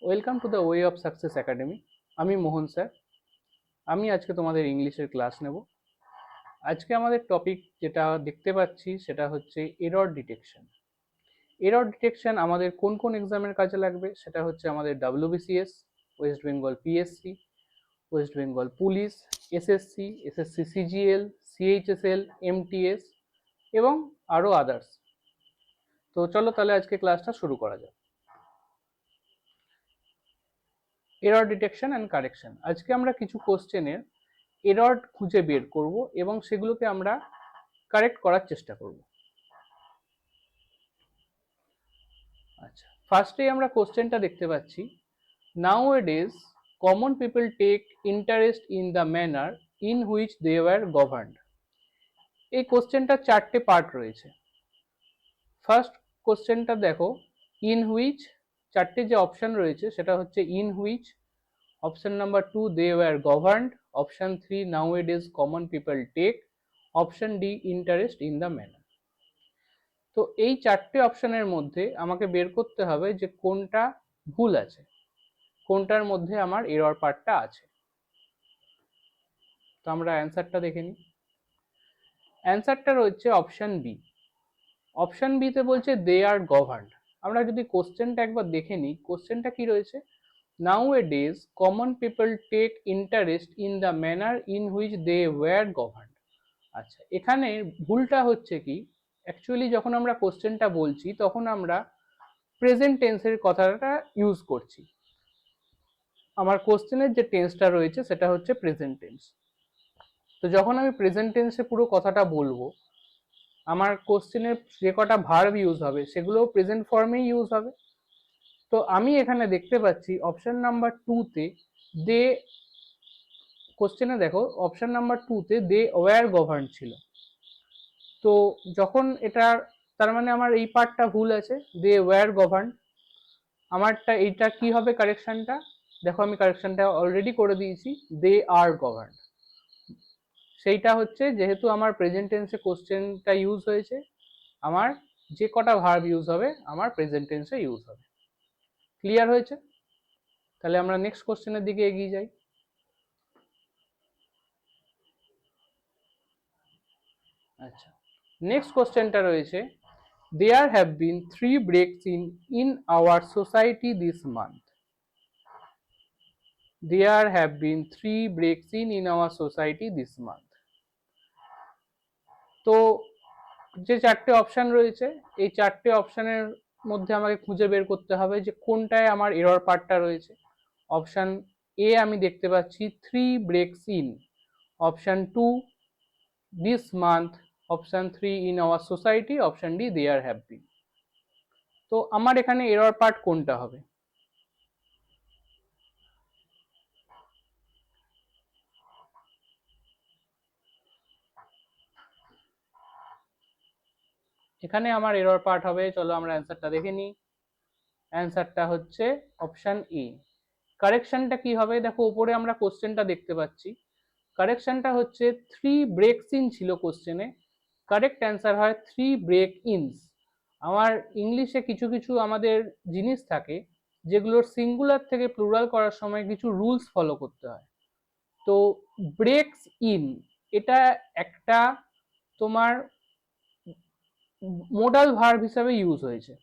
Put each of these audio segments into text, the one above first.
Welcome to the way of success academy. আমি মোহন sir. আমি আজকে তোমাদের ইংলিশের ক্লাস নেব। আজকে আমাদের টপিক যেটা দেখতে পাচ্ছি সেটা হচ্ছে এরর ডিটেকশন। এরর ডিটেকশন আমাদের কোন কোন এক্সামের কাজে লাগবে সেটা হচ্ছে আমাদের WBCS, West Bengal PSC, West Bengal police, SSC, SSC CGL, CHSL, MTS এবং আরও আদার্স। তো চলো তাহলে আজকে ক্লাসটা শুরু করা যাক। Error detection and correction. আজকে আমরা কিছু কোশ্চেনের এরর খুঁজে বের করব এবং সেগুলোকে আমরা কারেক্ট করার চেষ্টা করব। আচ্ছা, ফার্স্টেই আমরা কোশ্চেনটা দেখতে পাচ্ছি, nowadays common people take interest in the manner in which they were governed. এই কোশ্চেনটার চারটে পার্ট রয়েছে। ফার্স্ট কোশ্চেনটা দেখো, ইন হুইচ, চারটে যে অপশন রয়েছে সেটা হচ্ছে in which, option number 2 they were governed, option 3 nowadays common people take, option D interest in the manner. তো এই চারটে অপশনের মধ্যে আমাকে বের করতে হবে যে কোনটা ভুল আছে, কোনটার মধ্যে আমার এরর পার্টটা আছে। তো আমরা অ্যান্সারটা দেখে নিই। অ্যান্সারটা রয়েছে অপশন বি। অপশন বিতে বলছে দে আর গভর্নড। আমরা যদি কোশ্চেনটা একবার দেখে নিই, কোশ্চেনটা কি রয়েছে, nowadays common people take interest in the manner in which they were governed. আচ্ছা, এখানে ভুলটা হচ্ছে কি, অ্যাকচুয়ালি যখন আমরা কোশ্চেনটা বলছি তখন আমরা প্রেজেন্ট টেন্সের কথাটা ইউজ করছি। আমার কোশ্চেনের যে টেন্সটা রয়েছে সেটা হচ্ছে প্রেজেন্ট টেন্স। তো যখন আমি প্রেজেন্ট টেন্সে পুরো কথাটা বলবো, আমার কোশ্চেনের যে কটা ভার্ব ইউজ হবে সেগুলো প্রেজেন্ট ফর্মেই ইউজ হবে। তো আমি এখানে দেখতে পাচ্ছি অপশন নাম্বার 2তে দে, কোশ্চেনে দেখো অপশন নাম্বার 2তে দে ওয়্যার গভর্ন ছিল। তো যখন এটার, তার মানে আমার এই পার্টটা ভুল আছে, দে ওয়্যার গভর্ন। আমারটা এইটা কি হবে কারেকশনটা, দেখো আমি কারেকশনটা অলরেডি করে দিয়েছি, দে আর গভর্ন। সেইটা হচ্ছে যেহেতু আমার প্রেজেন্ট টেন্সে কোশ্চেনটা ইউজ হয়েছে, আমার যে কটা ভার্ব ইউজ হবে আমার প্রেজেন্ট টেন্সে ইউজ হবে। ক্লিয়ার হয়েছে? তাহলে আমরা নেক্সট কোশ্চেনের দিকে এগিয়ে যাই। আচ্ছা, নেক্সট কোশ্চেনটা রয়েছে, there have been 3 breaks in our society this month. There have been 3 breaks in our society this month. তো যে চারটে অপশন রয়েছে এই চারটে অপশনের মধ্যে আমাকে খুঁজে বের করতে হবে যে কোনটায় আমার এরর পার্টটা রয়েছে। অপশন এ আমি দেখতে পাচ্ছি 3 breaks in, option 2 this month, option 3 in our society, option D there have been. তো আমার এখানে এরর পার্ট কোনটা হবে? এখানে আমার এরর পার্ট হবে, চলো আমরা অ্যান্সারটা দেখে নিই। অ্যান্সারটা হচ্ছে অপশন এ। কারেকশনটা কি হবে, দেখো উপরে আমরা কোশ্চেনটা দেখতে পাচ্ছি, কারেকশনটা হচ্ছে 3 ব্রেকস ইন ছিল কোশ্চেনে, কারেক্ট অ্যান্সার হয় 3 ব্রেক ইনস। আমার ইংলিশে কিছু কিছু আমাদের জিনিস থাকে যেগুলোর সিঙ্গুলার থেকে প্লুরাল করার সময় কিছু রুলস ফলো করতে হয়। তো ব্রেকস ইন এটা একটা তোমার মোডাল ভার্ব হিসাবে ইউজ হয়েছে।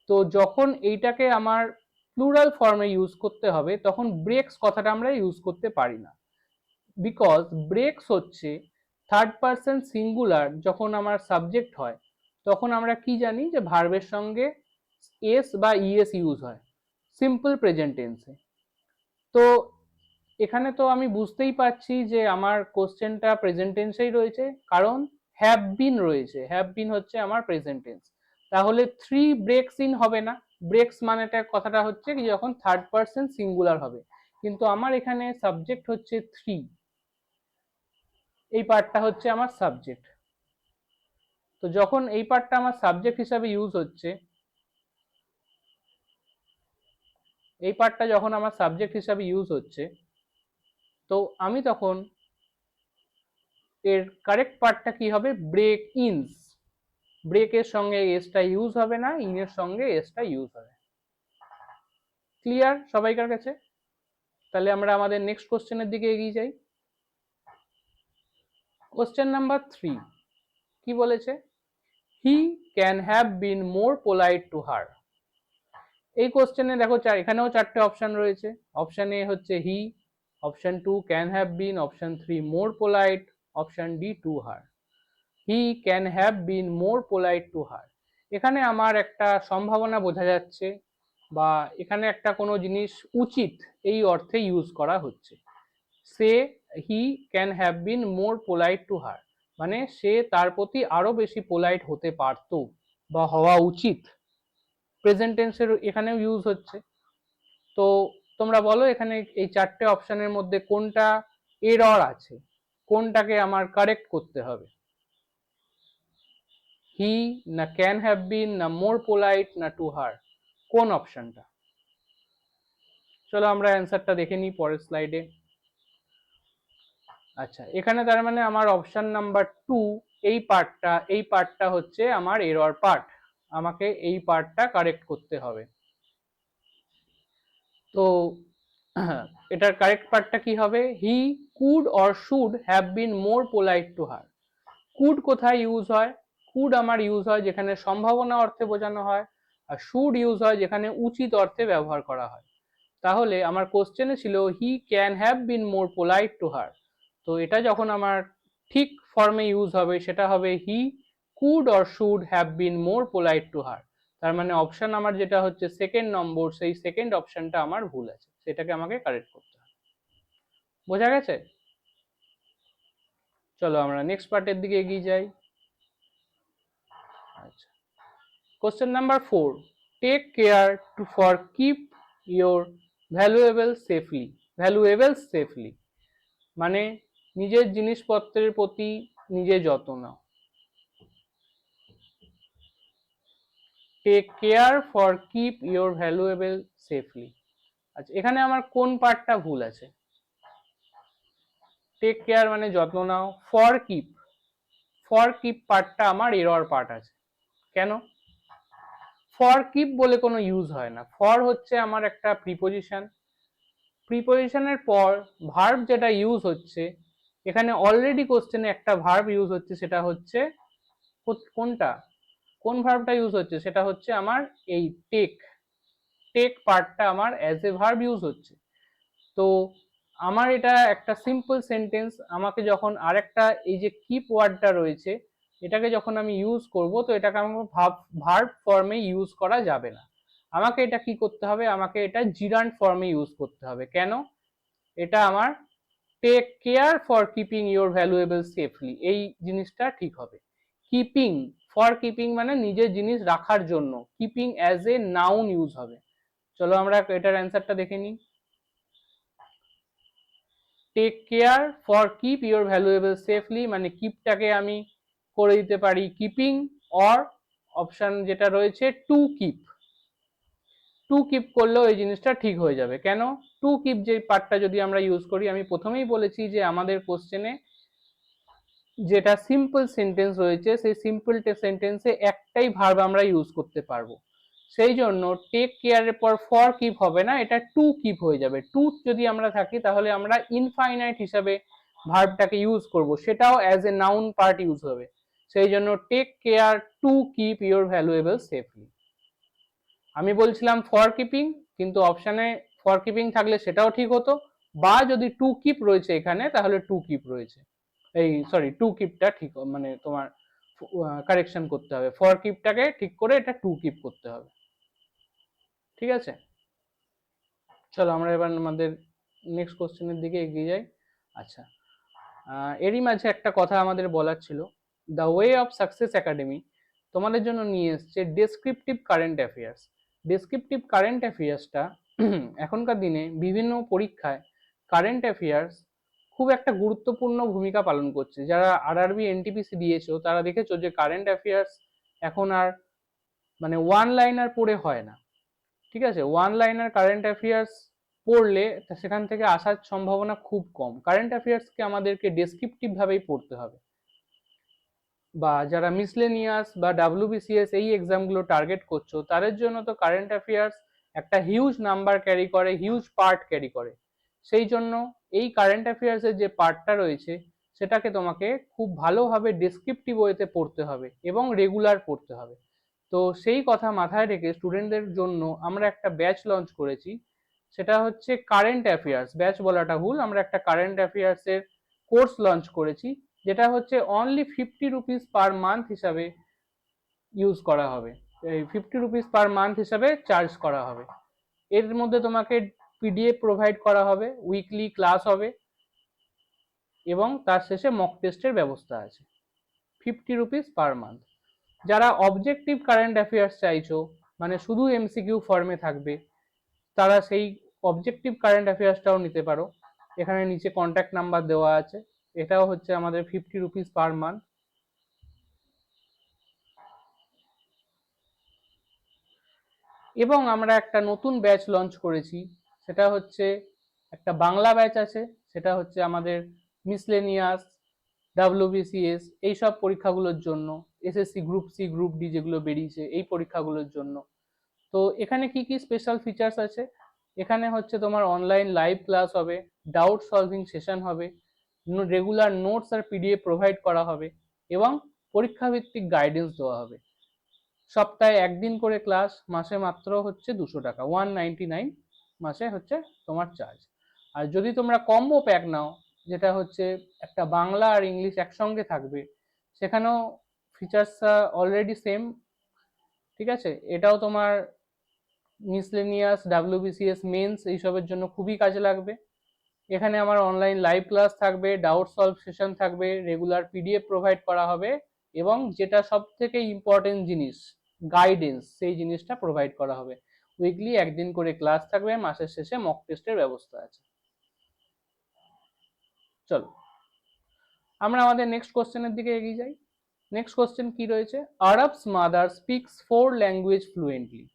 তো যখন এইটাকে আমার প্লুরাল ফর্মে ইউজ করতে হবে তখন ব্রেকস কথাটা আমরা ইউজ করতে পারি না, বিকজ ব্রেকস হচ্ছে থার্ড পারসন সিঙ্গুলার। যখন আমার সাবজেক্ট হয় তখন আমরা কি জানি যে ভার্বের সঙ্গে এস বা ইএস ইউজ হয় সিম্পল প্রেজেন্ট টেন্সে। তো এখানে তো আমি বুঝতেই পারছি যে আমার কোশ্চেনটা প্রেজেন্ট টেন্সেই রয়েছে, কারণ হ্যাভ বিন রয়েছে, হ্যাভ বিন হচ্ছে আমার প্রেজেন্ট টেন্স। তাহলে 3 ব্রেকস ইন হবে না, ব্রেকস মানেটা কথাটা হচ্ছে কি যখন থার্ড পারসন সিঙ্গুলার হবে, কিন্তু আমার এখানে সাবজেক্ট হচ্ছে 3, এই পার্টটা হচ্ছে আমার সাবজেক্ট। তো যখন এই পার্টটা আমার সাবজেক্ট হিসাবে ইউজ হচ্ছে, এই পার্টটা যখন আমার সাবজেক্ট হিসাবে ইউজ হচ্ছে, তো আমি তখন এর কারেক্ট পার্টটা কি হবে, ব্রেক ইনস। ব্রেকের সঙ্গে এসটা ইউজ হবে না, ইনের সঙ্গে এসটা ইউজ হবে। ক্লিয়ার সবাইকার কাছে? তাহলে আমরা আমাদের নেক্সট কোশ্চেনের দিকে এগিয়ে যাই। কোশ্চেন নাম্বার 3 কি বলেছে? হি can have been more polite to হার। এই কোশ্চেনে দেখো এখানেও চারটে অপশন রয়েছে। অপশন এ হচ্ছে he, option 2 can have been, option 3 more polite, option D to her. He can have been more polite to her, এখানে আমার একটা সম্ভাবনা বোঝা যাচ্ছে, বা এখানে একটা কোনো জিনিস উচিত এই অর্থে ইউজ করা হচ্ছে। সে he can have been more polite to her, মানে সে তার প্রতি আরো বেশি পোলাইট হতে পারত বা হওয়া উচিত, প্রেজেন্ট টেন্সের এখানেও ইউজ হচ্ছে। তো তোমরা বলো এখানে এই চারটে অপশনের মধ্যে কোনটা এরর আছে, কোনটাকে আমার কারেক্ট করতে হবে? হি না ক্যান হ্যাভ বিন না মোর পোলাইট না টু হার, কোন অপশনটা? চলো আমরা অ্যান্সারটা দেখে নিই পরের স্লাইডে। আচ্ছা, এখানে তার মানে আমার অপশন নাম্বার 2 এই পার্টটা হচ্ছে আমার এরর পার্ট, আমাকে এই পার্টটা কারেক্ট করতে হবে। তো এটার কারেক্ট পার্টটা কি হবে? He could or should have been more polite to her. Could কোথায় ইউজ হয়? কুড আমার ইউজ হয় যেখানে সম্ভাবনা অর্থে বোঝানো হয়, আর শুড ইউজ হয় যেখানে উচিত অর্থে ব্যবহার করা হয়। তাহলে আমার কোশ্চেনে ছিল হি can have been more polite to হার, তো এটা যখন আমার ঠিক ফর্মে ইউজ হবে সেটা হবে he could or should have been more polite to হার। তার মানে অপশন আমার যেটা হচ্ছে সেকেন্ড নম্বর, সেই সেকেন্ড অপশনটা আমার ভুল আছে, সেটাকে আমাকে কারেক্ট করতে হবে। বোঝা গেছে? চলো আমরা নেক্সট পার্টের দিকে এগিয়ে যাই। আচ্ছা, question number 4, take care to for keep your valuables safely, মানে নিজের জিনিসপত্রের প্রতি নিজে যত্ন নাও। Take care for keep your valuable safely. আচ্ছা, এখানে আমার কোন পার্টটা ভুল আছে? টেক কেয়ার মানে যত্ন নাও, ফর কিপ পার্টটা আমার এরর পার্ট আছে। কেন? ফর কিপ বলে কোনো ইউজ হয় না। ফর হচ্ছে আমার একটা প্রিপোজিশন, প্রিপোজিশনের পর ভার্ব যেটা ইউজ হচ্ছে, এখানে অলরেডি কোশ্চেনে একটা ভার্ব ইউজ হচ্ছে, সেটা হচ্ছে কোনটা, কোন ভার্বটা ইউজ হচ্ছে? সেটা হচ্ছে আমার এই টেক পার্টটা আমার অ্যাজ এ ভার্ব ইউজ হচ্ছে। তো আমার এটা একটা সিম্পল সেন্টেন্স, আমাকে যখন আরেকটা এই যে কিপ ওয়ার্ডটা রয়েছে এটাকে যখন আমি ইউজ করব, তো এটাকে আমাকে ভার্ব ফর্মে ইউজ করা যাবে না, আমাকে এটা কি করতে হবে? আমাকে এটা জিরান্ট ফর্মে ইউজ করতে হবে। কেন? এটা আমার take care for keeping your valuable safely, এই জিনিসটা ঠিক হবে। কিপিং, ফর কিপিং মানে নিজের জিনিস রাখার জন্য, keeping as a noun use হবে। চলো আমরা এটার অ্যান্সারটা দেখে নিই। Take care for keep your valuable safely, মানে কিপটাকে আমি করে দিতে পারি কিপিং, অর অপশন যেটা রয়েছে টু কিপ করলেও এই জিনিসটা ঠিক হয়ে যাবে। কেন? টু কিপ যে পার্টটা যদি আমরা ইউজ করি, আমি প্রথমেই বলেছি যে আমাদের কোশ্চেনে যেটা সিম্পল সেন্টেন্স রয়েছে সেই সিম্পল সেন্টেন্সে একটাই ভার্ব আমরা ইউজ করতে পারবো, সেই জন্য টেক কেয়ারের পর ফর কিপ হবে না, এটা টু কিপ হয়ে যাবে। টু যদি আমরা থাকি তাহলে আমরা ইনফাইনাইট হিসাবে ভার্বটাকে ইউজ করব, সেটাও as a noun part use হবে। সেই জন্য take care to keep your valuable safely. আমি বলছিলাম ফর কিপিং, কিন্তু অপশানে ফর কিপিং থাকলে সেটাও ঠিক হতো, বা যদি টু কিপ রয়েছে এখানে তাহলে টু কিপ রয়েছে, এই সরি টু কিপটা ঠিক মানে তোমার কারেকশন করতে হবে, ফর কিপটাকে ঠিক করে এটা টু কিপ করতে হবে। ঠিক আছে, চলো আমরা এবার আমাদের নেক্সট কোশ্চেনের দিকে এগিয়ে যাই। আচ্ছা, এরই মাঝে একটা কথা আমাদের বলার ছিল, the way of success academy তোমাদের জন্য নিয়ে এসছে descriptive current affairs. Descriptive current অ্যাফেয়ার্সটা এখনকার দিনে বিভিন্ন পরীক্ষায় কারেন্ট অ্যাফেয়ার্স খুব একটা গুরুত্বপূর্ণ ভূমিকা পালন করছে। যারা আরআরবি এনটিপিসি দিয়েছো তারা দেখেছো যে কারেন্ট অ্যাফেয়ার্স এখন আর মানে ওয়ান লাইনার পড়ে হয় না। ঠিক আছে, ওয়ান লাইনার কারেন্ট অ্যাফেয়ার্স পড়লে সেখান থেকে আসার সম্ভাবনা খুব কম। কারেন্ট অ্যাফেয়ার্সকে আমাদেরকে ডেসক্রিপটিভ ভাবেই পড়তে হবে, বা যারা মিসলেনিয়াস বা ডাব্লিউবিসিএস এই এক্সামগুলো টার্গেট করছো তাদের জন্য তো কারেন্ট অ্যাফেয়ার্স একটা হিউজ নাম্বার ক্যারি করে, হিউজ পার্ট ক্যারি করে। সেই জন্য এই কারেন্ট অ্যাফেয়ার্সের যে পার্টটা রয়েছে সেটাকে তোমাকে খুব ভালোভাবে ডেসক্রিপটিভ ওয়েতে পড়তে হবে এবং রেগুলার পড়তে হবে। তো সেই কথা মাথায় রেখে স্টুডেন্টদের জন্য আমরা একটা ব্যাচ লঞ্চ করেছি, সেটা হচ্ছে কারেন্ট অ্যাফেয়ার্স। ব্যাচ বলাটা ভুল, আমরা একটা কারেন্ট অ্যাফেয়ার্সের কোর্স লঞ্চ করেছি, যেটা হচ্ছে অনলি 50 রুপিস পার মান্থ হিসাবে ইউজ করা হবে, এই 50 রুপিস পার মান্থ হিসাবে চার্জ করা হবে। এর মধ্যে তোমাকে পিডিএফ প্রোভাইড করা হবে, উইকলি ক্লাস হবে এবং তার শেষে মক টেস্টের ব্যবস্থা আছে। 50 রুপিস পার মান্থ। যারা অবজেক্টিভ কারেন্ট অ্যাফেয়ার্স চাইছো, মানে শুধু এমসিকিউ ফর্মে থাকবে, তারা সেই অবজেক্টিভ কারেন্ট অ্যাফেয়ার্সটাও নিতে পারো। এখানে নিচে কন্ট্যাক্ট নাম্বার দেওয়া আছে, এটাও হচ্ছে আমাদের 50 রুপিস পার মান্থ। এবং আমরা একটা নতুন ব্যাচ লঞ্চ করেছি, সেটা হচ্ছে একটা বাংলা ব্যাচ আছে, সেটা হচ্ছে আমাদের মিসলেনিয়াস, ডাব্লিউবিসিএস এইসব পরীক্ষাগুলোর জন্য, SSC group C group D যেগুলো বেরিয়েছে এই পরীক্ষাগুলোর জন্য। তো এখানে কি কি স্পেশাল ফিচার্স আছে, এখানে হচ্ছে তোমার অনলাইন লাইভ ক্লাস হবে, ডাউট সলভিং সেশন হবে, রেগুলার নোটস আর পিডিএফ প্রোভাইড করা হবে এবং পরীক্ষা ভিত্তিক গাইডেন্স দেওয়া হবে। সপ্তাহে একদিন করে ক্লাস, মাসে মাত্র হচ্ছে 200 টাকা, 199 মাসে হচ্ছে তোমার চার্জ। আর যদি তোমরা কম্বো প্যাক নাও, যেটা হচ্ছে একটা বাংলা আর ইংলিশ একসঙ্গে থাকবে, সেখানেও ফিচার্সটা অলরেডি সেম, ঠিক আছে। এটাও তোমার মিসলেনিয়াস, ডাব্লিউবিসিএস মেন্স এইসবের জন্য খুবই কাজে লাগবে। এখানে আমার অনলাইন লাইভ ক্লাস থাকবে, ডাউট সলভ সেশন থাকবে, রেগুলার পিডিএফ প্রোভাইড করা হবে এবং যেটা সব থেকে ইম্পর্টেন্ট জিনিস, গাইডেন্স, সেই জিনিসটা প্রোভাইড করা হবে। উইকলি একদিন করে ক্লাস থাকবে, মাসের শেষে মক টেস্টের ব্যবস্থা আছে। চলো আমরা আমাদের নেক্সট কোশ্চেনের দিকে এগিয়ে যাই। নেক্সট কোশ্চেন কি রয়েছে, Arabs mother speaks 4 language fluently.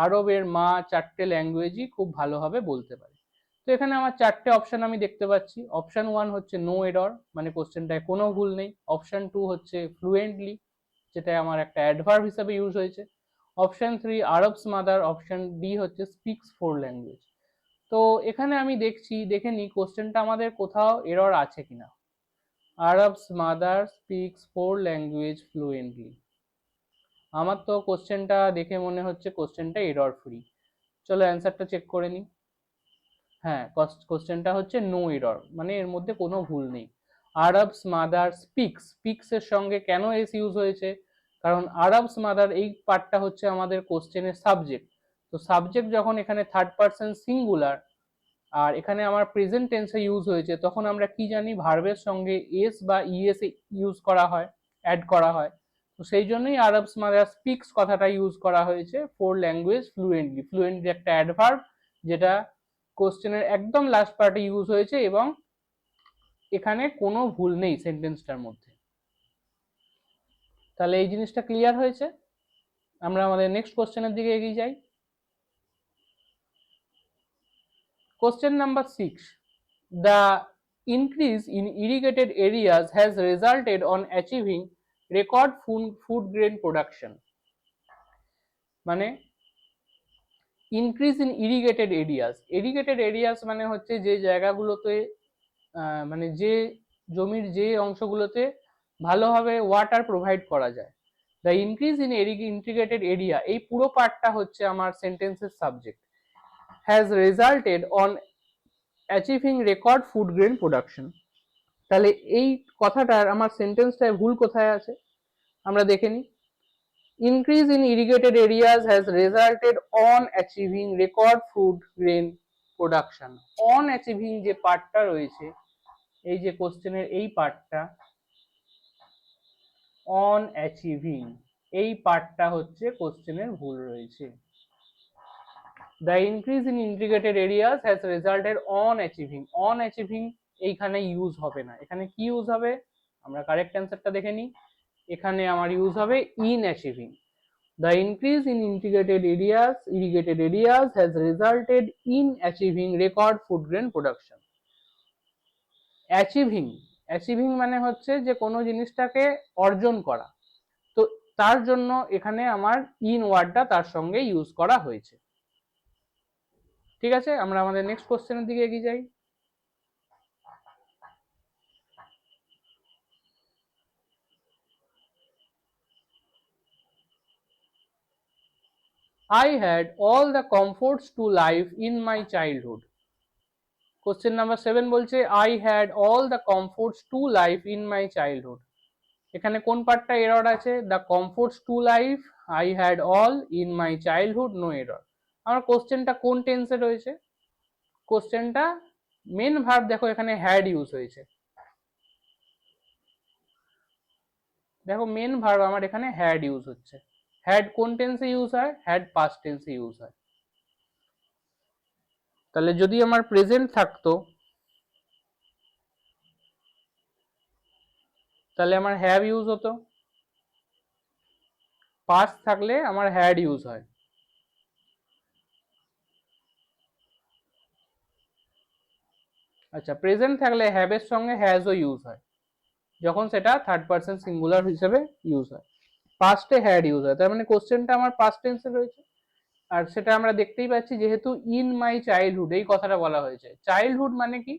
আরবের মা 4টে ল্যাঙ্গুয়েজই খুব ভালোভাবে বলতে পারে। তো এখানে আমার 4টে অপশন আমি দেখতে পাচ্ছি। অপশন 1 হচ্ছে নো এরর, মানে কোশ্চেনটায় কোনো ভুল নেই। অপশন 2 হচ্ছে ফ্লুয়েন্টলি, যেটা আমার একটা অ্যাডভার্ব হিসেবে ইউজ হয়েছে। Option 3 Arabs mother. Option D হচ্ছে স্পিক্স 4 ল্যাঙ্গুয়েজ। তো এখানে আমি দেখে নিই কোশ্চেনটা আমাদের কোথাও এরর আছে কিনা। Arabs mother speaks 4 language fluently, আমার তো কোশ্চেনটা দেখে মনে হচ্ছে কোশ্চেনটা এরর ফ্রি। চলো অ্যান্সারটা চেক করে নিই। হ্যাঁ, কোশ্চেনটা হচ্ছে নো এরর, মানে এর মধ্যে কোনো ভুল নেই। আরবস মাদার স্পিক্স এর সঙ্গে কেন এস ইউজ হয়েছে, কারণ আরবস মাদার এই পার্টটা হচ্ছে আমাদের কোশ্চেনের সাবজেক্ট। তো সাবজেক্ট যখন এখানে থার্ড পারসন সিঙ্গুলার আর এখানে আমার প্রেজেন্ট টেন্সে ইউজ হয়েছে, তখন আমরা কি জানি ভার্বের সঙ্গে এস বা ইএস ইউজ করা হয়, অ্যাড করা হয়। তো সেই জন্যই আরবস মাদার স্পিক্স কথাটা ইউজ করা হয়েছে 4 ল্যাঙ্গুয়েজ ফ্লুয়েন্টলি। ফ্লুয়েন্টলি একটা অ্যাডভার্ব, যেটা কোশ্চেনের একদম লাস্ট পার্টে ইউজ হয়েছে এবং এখানে কোনো ভুল নেই সেন্টেন্সটার মধ্যে। তাহলে এই জিনিসটা ক্লিয়ার হয়েছে। আমরা আমাদের নেক্সট কোশ্চেনের দিকে এগিয়ে যাই। Question number 6. The increase in irrigated areas has resulted on achieving record food grain production. মানে increase in irrigated areas. Irrigated areas মানে হচ্ছে যে জায়গাগুলোতে মানে যে জমির যে অংশগুলোতে ভালোভাবে ওয়াটার প্রোভাইড করা যায়। The increase in integrated area, এই পুরো পার্টটা হচ্ছে আমার সেন্টেন্সের subject. Has resulted on achieving record food grain production. তাহলে এই কথাটার আমার সেন্টেন্সটায় ভুল কোথায় আছে আমরা দেখে নিই। Increase in irrigated areas has resulted on achieving record food grain production. On achieving যে পার্টটা রয়েছে, এই যে কোশ্চেনের এই পার্টটা, অন অ্যাচিভিং এই পার্টটা হচ্ছে কোশ্চেনের ভুল রয়েছে। The increase in integrated areas has resulted on achieving. On achieving এইখানে ইউজ হবে না, এখানে কি ইউজ হবে আমরা কারেক্ট অ্যান্সারটা দেখে নিই। এখানে আমার ইউজ হবে in achieving. The increase in irrigated areas has resulted in achieving record food grain production. Achieving মানে হচ্ছে যে কোনো জিনিসটাকে অর্জন করা। তো তার জন্য এখানে আমার ইন ওয়ার্ডটা তার সঙ্গে ইউজ করা হয়েছে। ঠিক আছে, আমরা আমাদের নেক্সট কোশ্চেনের দিকে এগিয়ে যাই। I had all the comforts to life in my childhood. Question number 7 বলছে I had all the comforts to life in my childhood. এখানে কোন পার্টটা এরর আছে? The comforts to life, I had all in my childhood, no error. আমার কোশ্চেনটা কোন টেন্সে রয়েছে? কোশ্চেনটা মেন ভার্ব দেখো এখানে হ্যাড ইউজ হয়েছে। দেখো মেন ভার্ব আমার এখানে হ্যাড ইউজ হচ্ছে। হ্যাড কোন টেন্সে ইউজ হয়? হ্যাড পাস্ট টেন্সে ইউজ হয়। তাহলে যদি আমার প্রেজেন্ট থাকতো তাহলে আমার হ্যাভ ইউজ হতো, পাস্ট থাকলে আমার হ্যাড ইউজ হয়। আচ্ছা, প্রেজেন্ট থাকলে হ্যাভের সঙ্গে হ্যাজও ইউজ হয় যখন সেটা থার্ড পারসন সিঙ্গুলার হিসেবে ইউজ হয়। পাস্টে হ্যাড ইউজ হয়, তার মানে কোশ্চেনটা আমার পাস্ট টেন্সে রয়েছে। আর সেটা আমরা দেখতেই পাচ্ছি যেহেতু ইন মাই চাইল্ডহুড এই কথাটা বলা হয়েছে। চাইল্ডহুড মানে কি?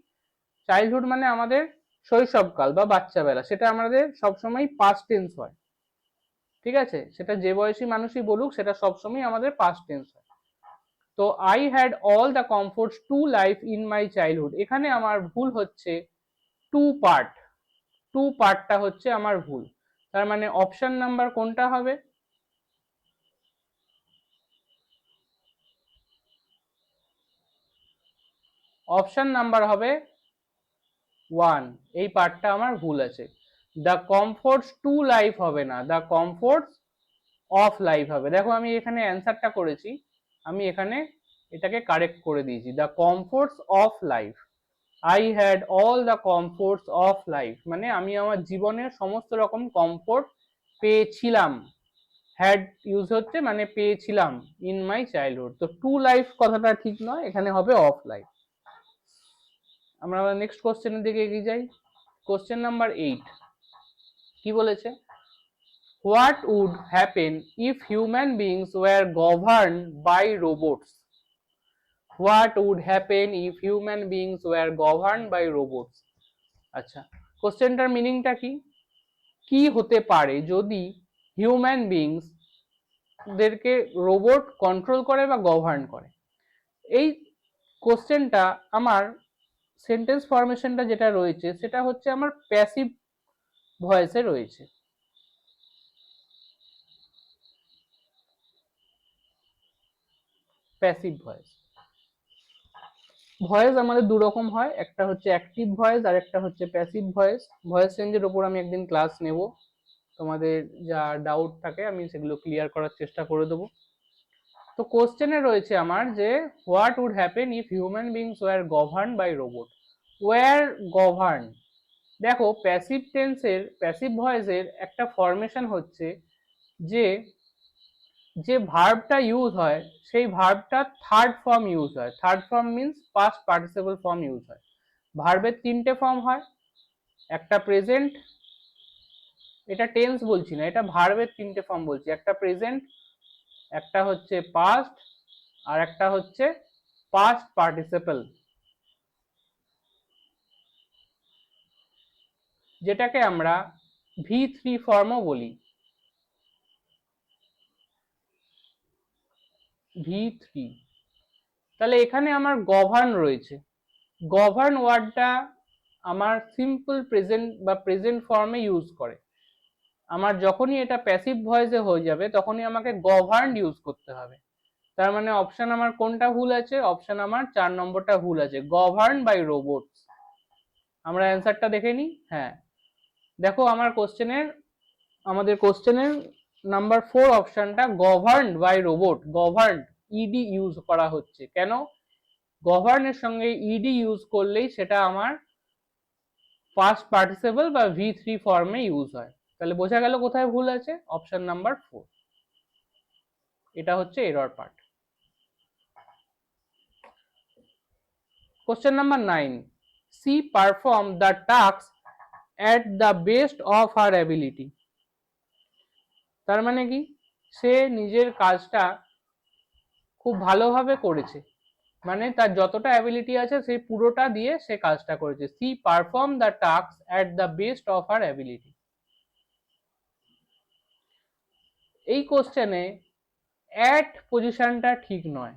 চাইল্ডহুড মানে আমাদের শৈশবকাল বা বাচ্চাবেলা, সেটা আমাদের সবসময় পাস্ট টেন্স হয়। ঠিক আছে, সেটা যে বয়সী মানুষই বলুক সেটা সবসময় আমাদের পাস্ট টেন্স হয়। তো I had all the comforts to life in my childhood, এখানে আমার ভুল হচ্ছে টু পার্ট। টু পার্টটা হচ্ছে আমার ভুল। তার মানে অপশন নাম্বার কোনটা হবে? অপশন নাম্বার হবে 1, এই পার্টটা আমার ভুল আছে। দ্য কমফোর্টস টু লাইফ হবে না, দ্য কমফোর্টস অফ লাইফ হবে। দেখো আমি এখানে অ্যান্সারটা করেছি, আমি এখানে এটাকে কারেক্ট করে দিয়েছি, the comforts of life. I had all the comforts of life মানে আমি আমার জীবনের সমস্ত রকম কমফোর্ট পেয়েছিলাম। হ্যাড ইউজ হচ্ছে মানে পেয়েছিলাম ইন মাই চাইল্ডহুড। তো টু লাইফ কথাটা ঠিক নয়, এখানে হবে অফ লাইফ। আমরা নেক্সট কোশ্চেনের দিকে এগিয়ে যাই। কোশ্চেন নাম্বার 8 কি বলেছে? What would happen if human beings were governed by robots? What would happen if human beings were governed by robots? আচ্ছা, কোশ্চেনটার মিনিংটা কি? কি হতে পারে যদি হিউম্যান বিংস দেরকে রোবট কন্ট্রোল করে বা গভর্ন করে? এই কোশ্চেনটা আমার সেন্টেন্স ফরমেশনটা যেটা রয়েছে সেটা হচ্ছে আমার প্যাসিভ ভয়েসে রয়েছে। Passive voice. ভয়েস আমাদের দু রকম হয়, একটা হচ্ছে অ্যাক্টিভ ভয়েস আর একটা হচ্ছে প্যাসিভ ভয়েস। ভয়েস চেঞ্জের ওপর আমি একদিন ক্লাস নেব, তোমাদের যা ডাউট থাকে আমি সেগুলো ক্লিয়ার করার চেষ্টা করে দেবো। তো কোশ্চেনে রয়েছে আমার যে what would happen if human beings were govern by robot. Were govern, দেখো প্যাসিভ টেন্সের প্যাসিভ ভয়েসের একটা ফরমেশন হচ্ছে যে যে ভার্বটা ইউজ হয় সেই ভার্বটা থার্ড ফর্ম ইউজ হয়। Third form means past participle form use হয়। ভার্বের তিনটে ফর্ম হয়, একটা প্রেজেন্ট, এটা টেন্স বলছি না, এটা ভার্বের তিনটে ফর্ম বলছি, একটা প্রেজেন্ট, একটা হচ্ছে পাস্ট, আর একটা হচ্ছে পাস্ট পার্টিসিপল, যেটাকে আমরা V3 ফর্মও বলি। V3। তাহলে এখানে আমার গভর্ন রয়েছে। গভর্ন ওয়ার্ডটা আমার সিম্পল প্রেজেন্ট বা প্রেজেন্ট ফর্মে ইউজ করে। আমার যখনই এটা প্যাসিভ ভয়েসে হয়ে যাবে তখনই আমাকে গভর্ন ইউজ করতে হবে। তার মানে অপশন আমার কোনটা ভুল আছে? অপশন আমার 4 নম্বরটা ভুল আছে, গভর্ন বাই রোবটস। আমরা অ্যান্সারটা দেখে নিই। হ্যাঁ, দেখো আমার কোশ্চেনের আমাদের কোশ্চেনের নাম্বার 4 অপশনটা governed by robot. Governed ED use করা হচ্ছে কেন? গভর্নের সঙ্গে ইডি ইউজ করলেই সেটা আমার পাস্ট পার্টিসিপল বা V3 ফর্মে ইউজ হয়। তাহলে বোঝা গেল কোথায় ভুল আছে, অপশন নাম্বার 4। এটা হচ্ছে error part. Question number 9, C perform the task at the best of her ability. তার মানে কি, সে নিজের কাজটা খুব ভালোভাবে করেছে, মানে তার যতটা অ্যাবিলিটি আছে সেই পুরোটা দিয়ে সে কাজটা করেছে। She perform the task at the best of her ability. এই কোশ্চেনে অ্যাট পজিশনটা ঠিক নয়,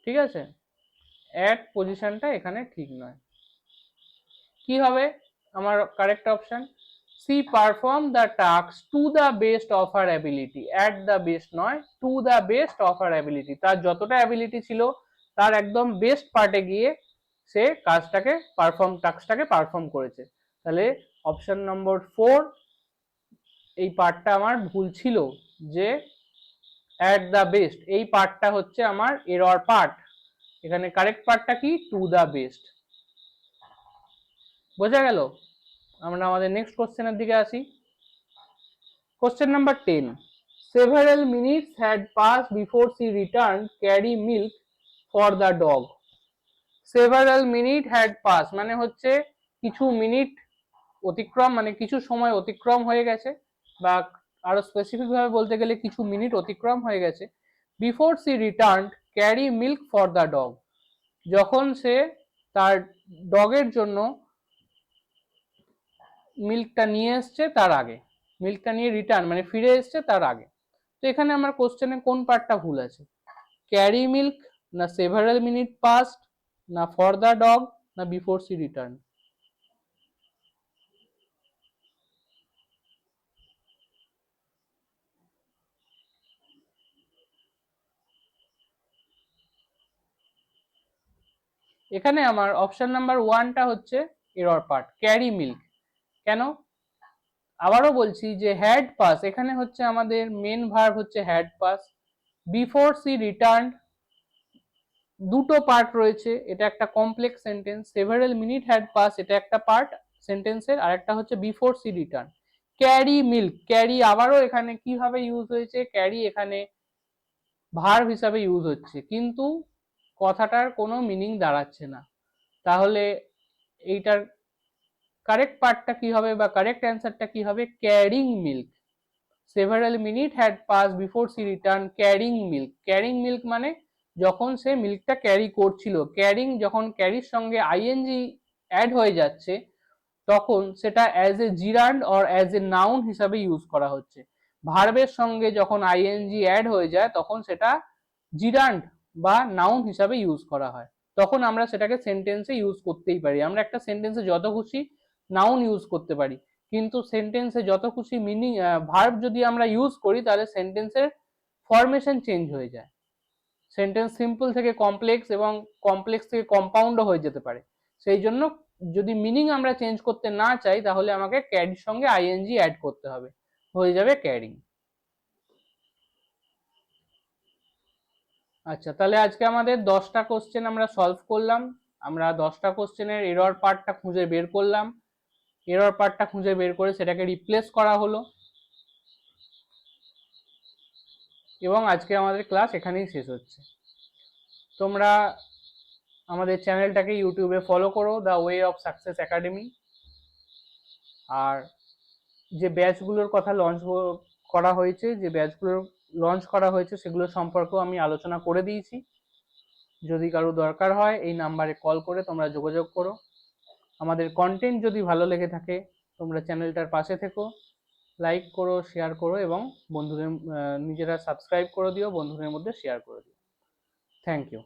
ঠিক আছে, অ্যাট পজিশনটা এখানে ঠিক নয়। কি হবে আমার correct option? She perform the task to the best of her ability, at the best নয়, to the best of her ability. তার যতটা অ্যাবিলিটি ছিল তার একদম বেস্ট পার্টে গিয়ে সে কাজটাকে টাস্কটাকে পারফর্ম করেছে। তাহলে অপশন নম্বর 4 এই পার্টটা আমার ভুল ছিল, যে অ্যাট দ্য বেস্ট এই পার্টটা হচ্ছে আমার এরর পার্ট। এখানে কারেক্ট পার্টটা কি? Two the best. বোঝা গেল? আমরা আমাদের নেক্সট কোশ্চেনের দিকে আসি। Question number 10, several minutes had passed before she returned carry milk for the dog. several minutes had passed মানে হচ্ছে কিছু মিনিট অতিক্রম, মানে কিছু সময় অতিক্রম হয়ে গেছে, বা আরো স্পেসিফিক ভাবে বলতে গেলে কিছু মিনিট অতিক্রম হয়ে গেছে। Before she return carry milk for the dog, যখন সে তার ডগের জন্য মিল্কটা নিয়ে এসছে তার আগে, মিল্কটা নিয়ে রিটার্ন মানে ফিরে এসছে তার আগে। তো এখানে আমার কোশ্চেনে কোন পার্টটা ভুল আছে? ক্যারি মিল্ক, না সেভারাল মিনিট পাস্ট, না ফর দ্য ডগ, না বিফোর সি রিটার্ন? এখানে আমার অপশন নাম্বার 1টা হচ্ছে এরর পার্ট, ক্যারি মিল্ক। কেন? আবারও বলছি যে হ্যাড পাস, এখানে হচ্ছে আমাদের মেন ভার্ব হচ্ছে had pass. Before she return দুটো পার্ট রয়েছে, এটা একটা complex sentence. Several minute had pass এটা একটা পার্ট সেন্টেন্সের, আর একটা হচ্ছে before she return. Carry milk, carry আবারও এখানে কিভাবে ইউজ হয়েছে? ক্যারি এখানে ভার্ব হিসাবে ইউজ হচ্ছে, কিন্তু কথাটার কোনো মিনিং দাঁড়াচ্ছে না। তাহলে এইটার কারেক্ট পার্টটা কি হবে, বা কারেক্ট অ্যান্সারটা কি হবে? Carrying milk. Several minute had pass before she return carrying milk. Carrying milk মানে যখন সে মিল্কটা ক্যারি করছিল। ক্যারিং যখন ক্যারির সঙ্গে আইএনজি অ্যাড হয়ে যাচ্ছে তখন সেটা as a জিরান্ড or as a noun হিসাবে ইউজ করা হচ্ছে। ভার্বের সঙ্গে যখন আইএনজি অ্যাড হয়ে যায় তখন সেটা জিরান্ড বা নাউন হিসাবে ইউজ করা হয়, তখন আমরা সেটাকে সেন্টেন্সে ইউজ করতেই পারি। আমরা একটা সেন্টেন্সে যত খুশি নাউন ইউজ করতে পারি, কিন্তু সেন্টেন্সে যত খুশি মিনিং ভার্ব যদি আমরা ইউজ করি তাহলে সেন্টেন্সের ফরমেশন চেঞ্জ হয়ে যায়। সেন্টেন্স সিম্পল থেকে কমপ্লেক্স এবং কমপ্লেক্স থেকে কম্পাউন্ডও হয়ে যেতে পারে। সেই জন্য যদি মিনিং আমরা চেঞ্জ করতে না চাই তাহলে আমাকে ক্যারির সঙ্গে আইএনজি অ্যাড করতে হবে, হয়ে যাবে ক্যারিং। আচ্ছা, তাহলে আজকে আমাদের 10টা কোশ্চেন আমরা সলভ করলাম। আমরা 10টা কোশ্চেনের এরর পার্টটা খুঁজে বের করলাম, এরর পার্টটা খুঁজে বের করে সেটাকে রিপ্লেস করা হলো, এবং আজকে আমাদের ক্লাস এখানেই শেষ হচ্ছে। তোমরা আমাদের চ্যানেলটাকে ইউটিউবে ফলো করো, the way of success academy. আর যে ব্যাচগুলোর কথা করা হয়েছে, যে ব্যাচগুলোর লঞ্চ করা হয়েছে সেগুলো সম্পর্কেও আমি আলোচনা করে দিয়েছি। যদি কারো দরকার হয় এই নাম্বারে কল করে তোমরা যোগাযোগ করো। আমাদের কন্টেন্ট যদি ভালো লেগে থাকে তোমরা চ্যানেলটার পাশে থেকো, লাইক করো, শেয়ার করো, এবং বন্ধুদের নিজেরা সাবস্ক্রাইব করে দিও, বন্ধুদের মধ্যে শেয়ার করে দিও। Thank you.